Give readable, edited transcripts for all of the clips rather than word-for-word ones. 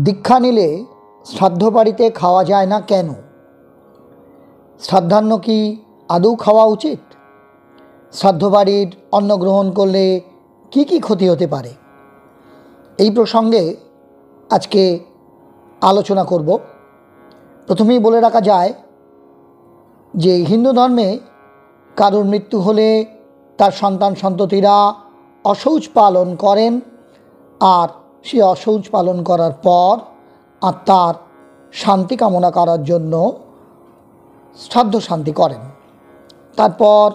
দীক্ষা নিলে শ্রাদ্ধ বাড়িতে খাওয়া যায় না কেন? শ্রাদ্ধান্ন কি আদৌ খাওয়া উচিত? শ্রাদ্ধ বাড়ির অন্ন গ্রহণ করলে কি কি ক্ষতি হতে পারে? এই প্রসঙ্গে আজকে আলোচনা করব। প্রথমেই বলে রাখা যায় যে হিন্দু ধর্মে কারোর মৃত্যু হলে তার সন্তান সন্ততিরা অশৌচ পালন করেন, আর সে অশৌচ পালন করার পর আত্মার শান্তি কামনা করার জন্য শ্রাদ্ধ শান্তি করেন। তারপর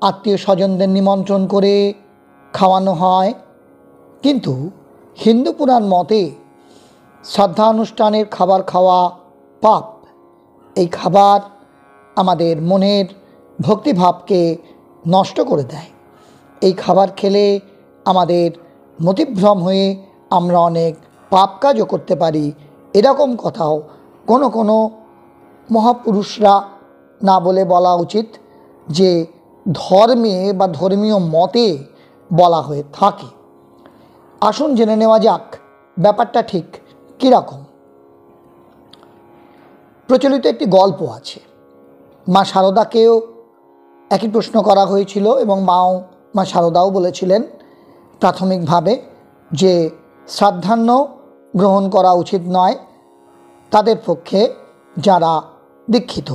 আত্মীয় স্বজনদের নিমন্ত্রণ করে খাওয়ানো হয়। কিন্তু হিন্দু পুরাণ মতে শ্রাদ্ধানুষ্ঠানের খাবার খাওয়া পাপ। এই খাবার আমাদের মনের ভক্তিভাবকে নষ্ট করে দেয়। এই খাবার খেলে আমাদের মতিভ্রম হয়ে আমরা অনেক পাপ কাজও করতে পারি। এরকম কথাও কোনো কোনো মহাপুরুষরা না বলে বলা উচিত যে ধর্মে বা ধর্মীয় মতে বলা হয়ে থাকে। আসুন জেনে নেওয়া যাক ব্যাপারটা ঠিক কীরকম। প্রচলিত একটি গল্প আছে। মা শারদাকেও একই প্রশ্ন করা হয়েছিল এবং মা শারদাও বলেছিলেন প্রাথমিকভাবে যে শ্রাদ্ধান্ন গ্রহণ করা উচিত নয় তাদের পক্ষে যারা দীক্ষিত।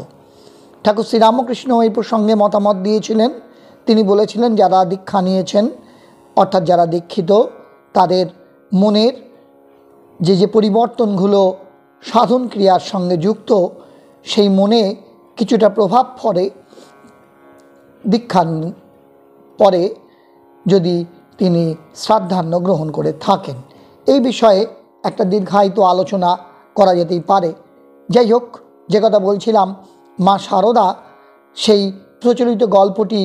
ঠাকুর শ্রীরামকৃষ্ণ এই প্রসঙ্গে মতামত দিয়েছিলেন। তিনি বলেছিলেন যারা দীক্ষা নিয়েছেন অর্থাৎ যারা দীক্ষিত তাদের মনের যে পরিবর্তনগুলো সাধন ক্রিয়ার সঙ্গে যুক্ত, সেই মনে কিছুটা প্রভাব পড়ে দীক্ষার পরে যদি তিনি শ্রাদ্ধান্ন গ্রহণ করে থাকেন। এই বিষয়ে একটা দীর্ঘায়িত আলোচনা করা যেতেই পারে। যাই হোক, যে কথা বলছিলাম, মা শারদা সেই প্রচলিত গল্পটি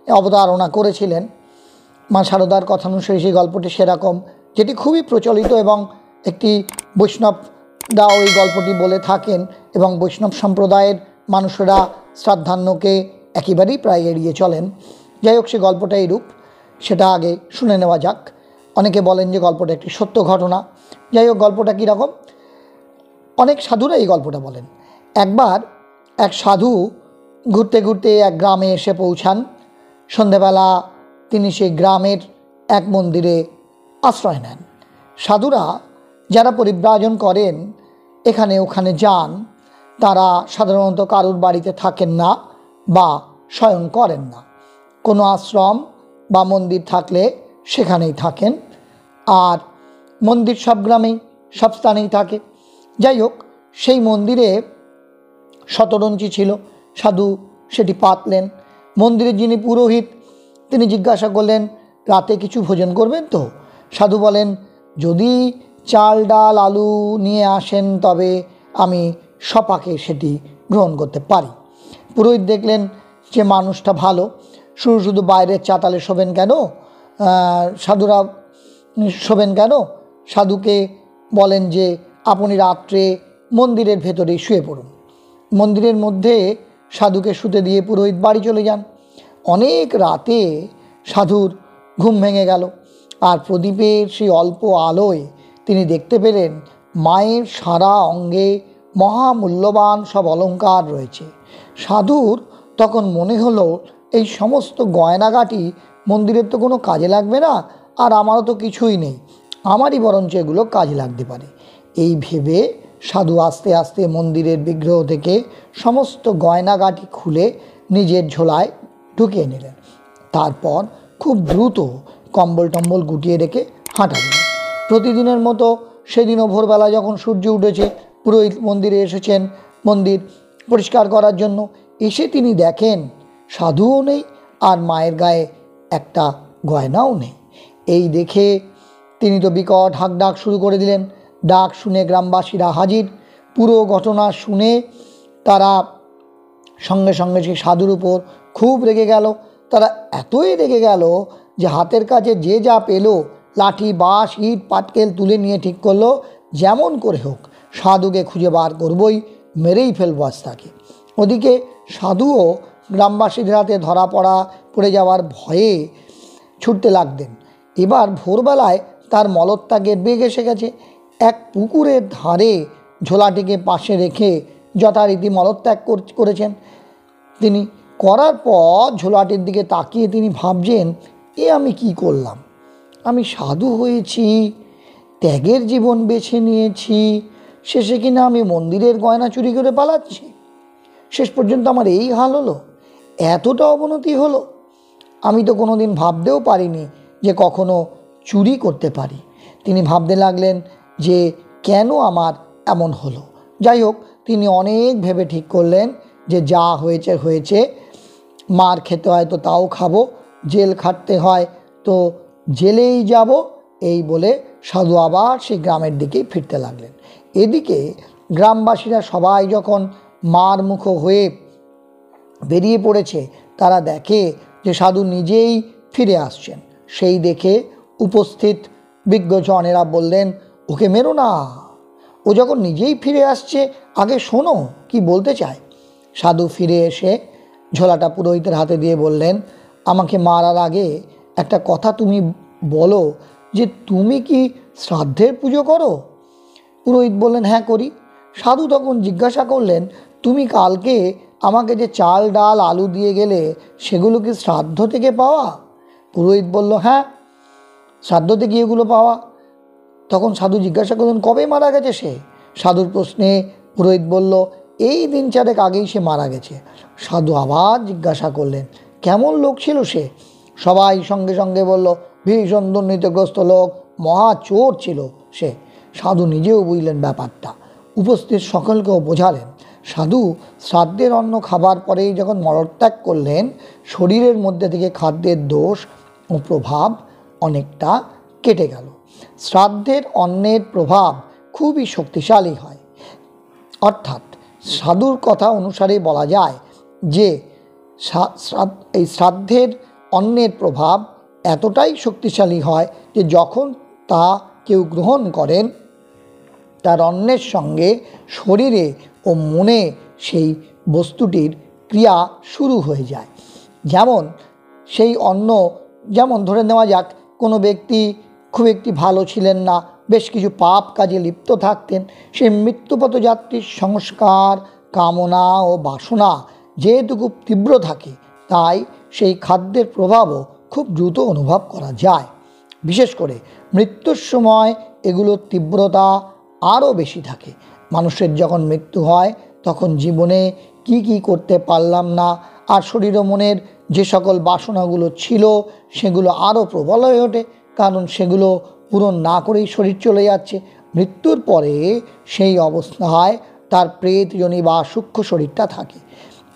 অবতারণা করেছিলেন। মা শারদার কথানুসারে সেই গল্পটি সেরকম, যেটি খুবই প্রচলিত এবং একটি বৈষ্ণবরাও এই গল্পটি বলে থাকেন এবং বৈষ্ণব সম্প্রদায়ের মানুষেরা শ্রাদ্ধান্নকে একেবারেই প্রায় এড়িয়ে চলেন। যাই হোক, সে গল্পটা এইরূপ, সেটা আগে শুনে নেওয়া যাক। অনেকে বলেন যে গল্পটা একটি সত্য ঘটনা। যাই হোক, গল্পটা কীরকম, অনেক সাধুরা এই গল্পটা বলেন। একবার এক সাধু ঘুরতে ঘুরতে এক গ্রামে এসে পৌঁছান। সন্ধেবেলা তিনি সেই গ্রামের এক মন্দিরে আশ্রয় নেন। সাধুরা যারা পরিব্রাজন করেন, এখানে ওখানে যান, তারা সাধারণত কারুর বাড়িতে থাকেন না বা শয়ন করেন না। কোনো আশ্রম বা মন্দির থাকলে সেখানেই থাকেন, আর মন্দির সব গ্রামেই সব স্থানেই থাকে। যাই হোক, সেই মন্দিরে শতরঞ্চি ছিল। সাধু সেটি পাতলেন। মন্দিরের যিনি পুরোহিত তিনি জিজ্ঞাসা করলেন, রাতে কিছু ভোজন করবেন তো? সাধু বলেন, যদি চাল ডাল আলু নিয়ে আসেন তবে আমি সপাকে সেটি গ্রহণ করতে পারি। পুরোহিত দেখলেন যে মানুষটা ভালো, শুধু বাইরের চাতালে শোবেন কেন, সাধুরা শোবেন কেন? সাধুকে বলেন যে আপনি রাত্রে মন্দিরের ভেতরেই শুয়ে পড়ুন। মন্দিরের মধ্যে সাধুকে শুতে দিয়ে পুরোহিত বাড়ি চলে যান। অনেক রাতে সাধুর ঘুম ভেঙে গেল, আর প্রদীপের সেই অল্প আলোয় তিনি দেখতে পেলেন মায়ের সারা অঙ্গে মহামূল্যবান সব অলঙ্কার রয়েছে। সাধুর তখন মনে হলো এই সমস্ত গয়নাগাটি মন্দিরের তো কোনো কাজে লাগবে না, আর আমারও তো কিছুই নেই, আমারই বরঞ্চ এগুলো কাজে লাগতে পারে। এই ভেবে সাধু আস্তে আস্তে মন্দিরের বিগ্রহ থেকে সমস্ত গয়নাগাটি খুলে নিজের ঝোলায় ঢুকিয়ে নিলেন। তারপর খুব দ্রুত কম্বল টম্বল গুটিয়ে রেখে হাঁটা দিলেন। প্রতিদিনের মতো সেদিনও ভোরবেলা যখন সূর্য উঠেছে, পুরোহিত মন্দিরে এসেছেন মন্দির পরিষ্কার করার জন্য। এসে তিনি দেখেন সাধুও নেই, আর মায়ের গায়ে একটা গয়নাও নেই। এই দেখে তিনি তো বিকট হাঁক ডাক শুরু করে দিলেন। ডাক শুনে গ্রামবাসীরা হাজির। পুরো ঘটনা শুনে তারা সঙ্গে সঙ্গে সেই সাধুর উপর খুব রেগে গেল। তারা এতই রেগে গেল যে হাতের কাছে যে যা পেল, লাঠি বাঁশ ইট পাটকেল তুলে নিয়ে ঠিক করলো যেমন করে হোক সাধুকে খুঁজে বার করবই, মেরেই ফেলবো আজ তাকে। ওদিকে সাধুও গ্রামবাসীদের হাতে ধরা পড়ে যাওয়ার ভয়ে ছুটতে লাগতেন। এবার ভোরবেলায় তার মলত্যাগের বেগ এসে গেছে। এক পুকুরের ধারে ঝোলাটিকে পাশে রেখে যথারীতি মলত্যাগ করেছেন। তিনি করার পর ঝোলাটির দিকে তাকিয়ে তিনি ভাবছেন, এ আমি কি করলাম? আমি সাধু হয়েছি, ত্যাগের জীবন বেছে নিয়েছি, শেষে কিনা আমি মন্দিরের গয়না চুরি করে পালাচ্ছি। শেষ পর্যন্ত আমার এই হাল হলো, এতটা অবনতি হলো। আমি তো কোনো দিন ভাবতেও পারিনি যে কখনো চুরি করতে পারি। তিনি ভাবতে লাগলেন যে কেন আমার এমন হলো। যাই হোক, তিনি অনেক ভেবে ঠিক করলেন যে যা হয়েছে হয়েছে, মার খেতে হয় তো তাও খাবো, জেল খাটতে হয় তো জেলেই যাব, এই বলে সাধু আবার সেই গ্রামের দিকেই ফিরতে লাগলেন। এদিকে গ্রামবাসীরা সবাই যখন মার মুখ হয়ে বেরিয়ে পড়েছে, তারা দেখে যে সাধু নিজেই ফিরে আসছেন। সেই দেখে উপস্থিত বিজ্ঞজনেরা বললেন, ওকে মেরো না, ও যখন নিজেই ফিরে আসছে, আগে শোনো কি বলতে চায়। সাধু ফিরে এসে ঝোলাটা পুরোহিতের হাতে দিয়ে বললেন, আমাকে মারার আগে একটা কথা তুমি বলো যে তুমি কি শ্রাদ্ধের পুজো করো? পুরোহিত বললেন, হ্যাঁ করি। সাধু তখন জিজ্ঞাসা করলেন, তুমি কালকে আমাকে যে চাল ডাল আলু দিয়ে গেলে, সেগুলো কি শ্রাদ্ধ থেকে পাওয়া? পুরোহিত বলল, হ্যাঁ, শ্রাদ্ধ থেকে এগুলো পাওয়া। তখন সাধু জিজ্ঞাসা করলেন, কবে মারা গেছে সে? সাধুর প্রশ্নে পুরোহিত বলল, এই দিন চারেক আগেই সে মারা গেছে। সাধু আবার জিজ্ঞাসা করলেন, কেমন লোক ছিল সে? সবাই সঙ্গে সঙ্গে বলল, ভীষণ দুর্নীতিগ্রস্ত লোক, মহা চোর ছিল সে। সাধু নিজেও বুঝলেন ব্যাপারটা, উপস্থিত সকলকেও বোঝালেন। সাধু শ্রাদ্ধের অন্ন খাবার পরেই যখন মলত্যাগ করলেন, শরীরের মধ্যে থেকে খাদ্যের দোষ ও প্রভাব অনেকটা কেটে গেল। শ্রাদ্ধের অন্নের প্রভাব খুবই শক্তিশালী হয়। অর্থাৎ সাধুর কথা অনুসারে বলা যায় যে এই শ্রাদ্ধের অন্নের প্রভাব এতটাই শক্তিশালী হয় যে যখন তা কেউ গ্রহণ করেন, তার অন্নের সঙ্গে শরীরে ও মনে সেই বস্তুটির ক্রিয়া শুরু হয়ে যায়। যেমন সেই অন্ন, যেমন ধরে নেওয়া যাক কোনো ব্যক্তি খুব একটি ভালো ছিলেন না, বেশ কিছু পাপ কাজে লিপ্ত থাকতেন। সেই মৃত্যুপথ যাত্রীর সংস্কার, কামনা ও বাসনা যেহেতু খুব তীব্র থাকে, তাই সেই খাদ্যের প্রভাবও খুব দ্রুত অনুভব করা যায়। বিশেষ করে মৃত্যুর সময় এগুলোর তীব্রতা আরও বেশি থাকে। মানুষের যখন মৃত্যু হয়, তখন জীবনে কি কি করতে পারলাম না, আর শরীর ও মনের যে সকল বাসনাগুলো ছিল, সেগুলো আরও প্রবল হয়ে ওঠে, কারণ সেগুলো পূরণ না করেই শরীর চলে যাচ্ছে। মৃত্যুর পরে সেই অবস্থায় তার প্রেতজনী বা সূক্ষ্ম শরীরটা থাকে।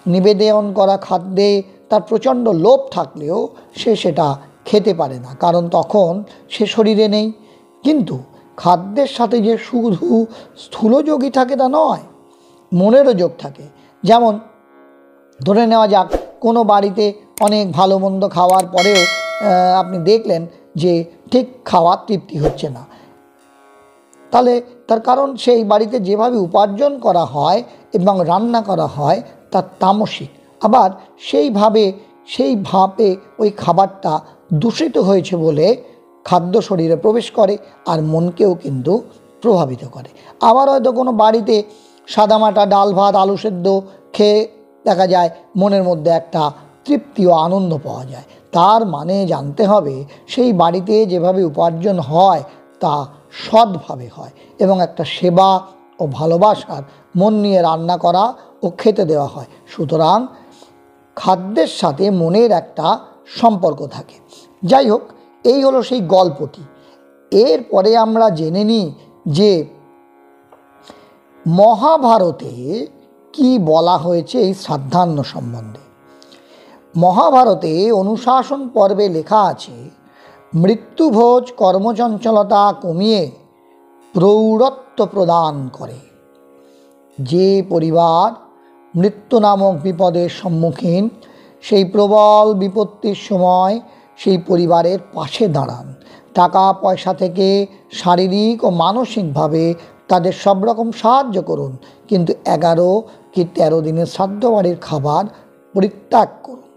নিবেদন করা খাদ্যে তার প্রচণ্ড লোভ থাকলেও সে সেটা খেতে পারে না, কারণ তখন সে শরীরে নেই। কিন্তু খাদ্যের সাথে যে শুধু স্থূলযোগই থাকে তা নয়, মনেরও যোগ থাকে। যেমন ধরে নেওয়া যাক কোনো বাড়িতে অনেক ভালো মন্দ খাওয়ার পরেও আপনি দেখলেন যে ঠিক খাওয়ার তৃপ্তি হচ্ছে না, তাহলে তার কারণ সেই বাড়িতে যেভাবে উপার্জন করা হয় এবং রান্না করা হয় তার তামসিক। আবার সেইভাবে ওই খাবারটা দূষিত হয়েছে বলে খাদ্য শরীরে প্রবেশ করে আর মনকেও কিন্তু প্রভাবিত করে। আবার হয়তো কোনো বাড়িতে সাদামাটা ডাল ভাত আলু সেদ্ধ খেয়ে দেখা যায় মনের মধ্যে একটা তৃপ্তি ও আনন্দ পাওয়া যায়। তার মানে জানতে হবে সেই বাড়িতে যেভাবে উপার্জন হয় তা সৎভাবে হয় এবং একটা সেবা ও ভালোবাসার মন নিয়ে রান্না করা ও খেতে দেওয়া হয়। সুতরাং খাদ্যের সাথে মনের একটা সম্পর্ক থাকে। যাই হোক, এই হলো সেই গল্পটি। এরপরে আমরা জেনে নিই যে মহাভারতে কি বলা হয়েছে এই শ্রাদ্ধান্ন সম্বন্ধে। মহাভারতে অনুশাসন পর্বে লেখা আছে, মৃত্যুভোজ কর্মচঞ্চলতা কমিয়ে প্রৌঢ়ত্ব প্রদান করে। যে পরিবার মৃত্যু নামক বিপদের সম্মুখীন, সেই প্রবল বিপত্তির সময় সেই পরিবারের পাশে দাঁড়ান। টাকা পয়সা থেকে শারীরিক ও মানসিকভাবে তাদের সব রকম সাহায্য করুন, কিন্তু 11 কি 13 দিনের শ্রাদ্ধ বাড়ির খাবার পরিত্যাগ করুন।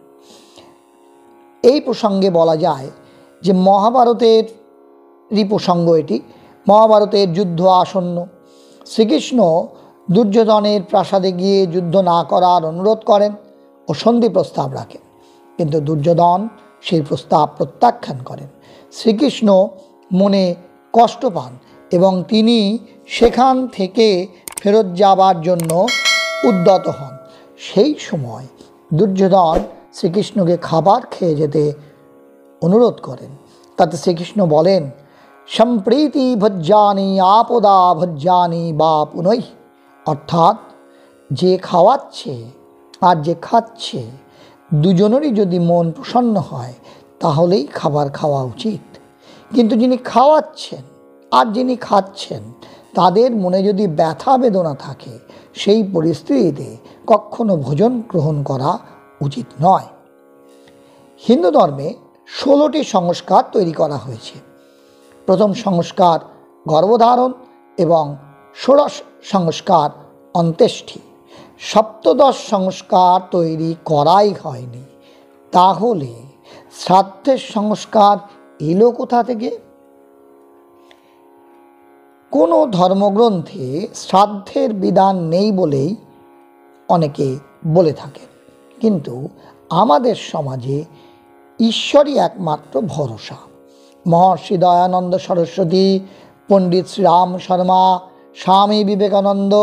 এই প্রসঙ্গে বলা যায় যে মহাভারতেরই প্রসঙ্গ এটি। মহাভারতের যুদ্ধ আসন্ন। শ্রীকৃষ্ণ দুর্যোধনের প্রাসাদে গিয়ে যুদ্ধ না করার অনুরোধ করেন ও সন্ধি প্রস্তাব রাখেন, কিন্তু দুর্যোধন সেই প্রস্তাব প্রত্যাখ্যান করেন। শ্রীকৃষ্ণ মনে কষ্ট পান এবং তিনি সেখান থেকে ফেরত যাবার জন্য উদ্যত হন। সেই সময় দুর্যোধন শ্রীকৃষ্ণকে খাবার খেয়ে যেতে অনুরোধ করেন। তাতে শ্রীকৃষ্ণ বলেন, সম্প্রীতি ভজ্জানি আপদা ভজ্জানি বা পুনঃ, অর্থাৎ যে খাওয়াচ্ছে আর যে খাচ্ছে দুজনেরই যদি মন প্রসন্ন হয় তাহলেই খাবার খাওয়া উচিত। কিন্তু যিনি খাওয়াচ্ছেন আর যিনি খাচ্ছেন তাদের মনে যদি ব্যথা বেদনা থাকে সেই পরিস্থিতিতে কখনো ভোজন গ্রহণ করা উচিত নয়। হিন্দু ধর্মে 16টি সংস্কার তৈরি করা হয়েছে। প্রথম সংস্কার গর্ভধারণ এবং ষোড়শ সংস্কার অন্ত্যেষ্টি। সপ্তদশ সংস্কার তৈরি করাই হয়নি। তাহলে শ্রাদ্ধের সংস্কার এলো কোথা থেকে? কোনো ধর্মগ্রন্থে শ্রাদ্ধের বিধান নেই বলেই অনেকে বলে থাকেন, কিন্তু আমাদের সমাজে ঈশ্বরই একমাত্র ভরসা। মহর্ষি দয়ানন্দ সরস্বতী, পণ্ডিত শ্রীরাম শর্মা, স্বামী বিবেকানন্দ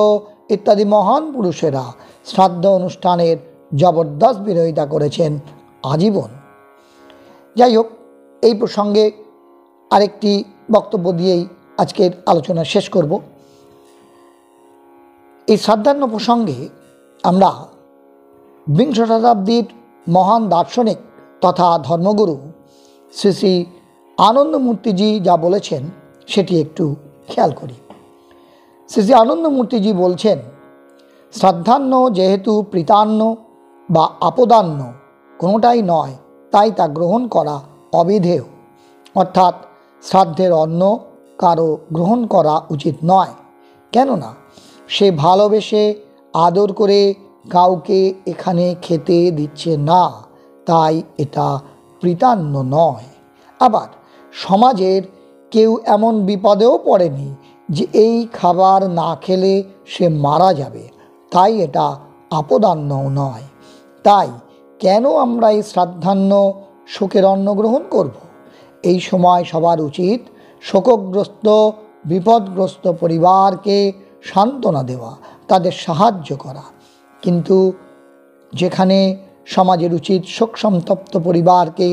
ইত্যাদি মহান পুরুষেরা শ্রাদ্ধ অনুষ্ঠানের জবরদস্ত বিরোধিতা করেছেন আজীবন। যাই হোক, এই প্রসঙ্গে আরেকটি বক্তব্য দিয়েই আজকের আলোচনা শেষ করব। এই শ্রাদ্ধান্ন প্রসঙ্গে আমরা বিংশ শতাব্দীর মহান দার্শনিক তথা ধর্মগুরু শ্রী শ্রী আনন্দমূর্তিজি যা বলেছেন সেটি একটু খেয়াল করি। শ্রী শ্রী আনন্দমূর্তিজি বলছেন, শ্রাদ্ধান্ন যেহেতু প্রীতান্ন বা আপদান্ন কোনোটাই নয়, তাই তা গ্রহণ করা অবিধেয়। অর্থাৎ শ্রাদ্ধের অন্ন কারো গ্রহণ করা উচিত নয়, কেননা সে ভালোবেসে আদর করে কাউকে এখানে খেতে দিচ্ছে না, তাই এটা প্রীতান্ন নয়। আবার সমাজের কেউ এমন বিপদেও পড়েনি যে এই খাবার না খেলে সে মারা যাবে, তাই এটা আপদান্নও নয়। তাই কেন আমরা এই শ্রাদ্ধান্ন শোকের অন্ন গ্রহণ করব? এই সময় সবার উচিত শোকগ্রস্ত বিপদগ্রস্ত পরিবারকে সান্ত্বনা দেওয়া, তাদের সাহায্য করা। কিন্তু যেখানে সমাজের উচিত শোক সন্তপ্ত পরিবারকে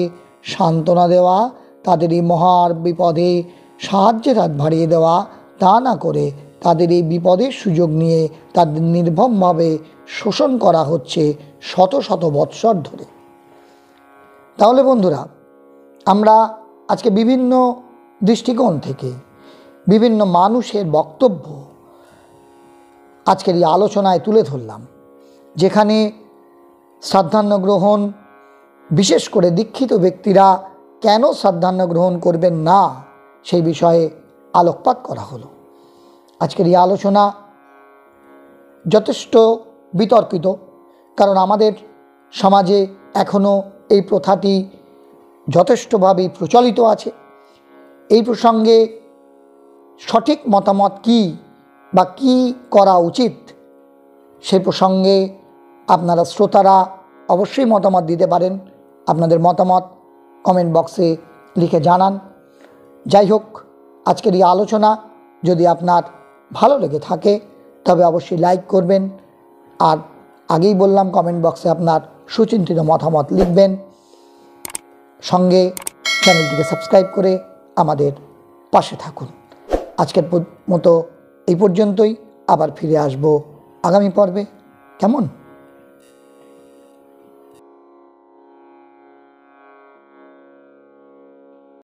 সান্ত্বনা দেওয়া, তাদের এই মহার বিপদে সাহায্যের হাত বাড়িয়ে দেওয়া, তা না করে তাদের এই বিপদের সুযোগ নিয়ে তাদের নির্মমভাবে শোষণ করা হচ্ছে শত শত বৎসর ধরে। তাহলে বন্ধুরা, আমরা আজকে বিভিন্ন দৃষ্টিকোণ থেকে বিভিন্ন মানুষের বক্তব্য আজকের এই আলোচনায় তুলে ধরলাম, যেখানে শ্রাদ্ধান্ন গ্রহণ, বিশেষ করে দীক্ষিত ব্যক্তিরা কেন শ্রাদ্ধান্ন গ্রহণ করবেন না সেই বিষয়ে আলোকপাত করা হলো। আজকের এই আলোচনা যথেষ্ট বিতর্কিত, কারণ আমাদের সমাজে এখনও এই প্রথাটি যথেষ্টভাবে প্রচলিত আছে। এই প্রসঙ্গে সঠিক মতামত কী বা কী করা উচিত সেই প্রসঙ্গে আপনারা শ্রোতারা অবশ্যই মতামত দিতে পারেন। আপনাদের মতামত কমেন্ট বক্সে লিখে জানান। যাই হোক, আজকের এই আলোচনা যদি আপনার ভালো লেগে থাকে তবে অবশ্যই লাইক করবেন, আর আগেই বললাম কমেন্ট বক্সে আপনার সুচিন্তিত মতামত লিখবেন। সঙ্গে চ্যানেলটিকে সাবস্ক্রাইব করে আমাদের পাশে থাকুন। আজকের মতো এই পর্যন্তই, আবার ফিরে আসব আগামী পর্বে। কেমন?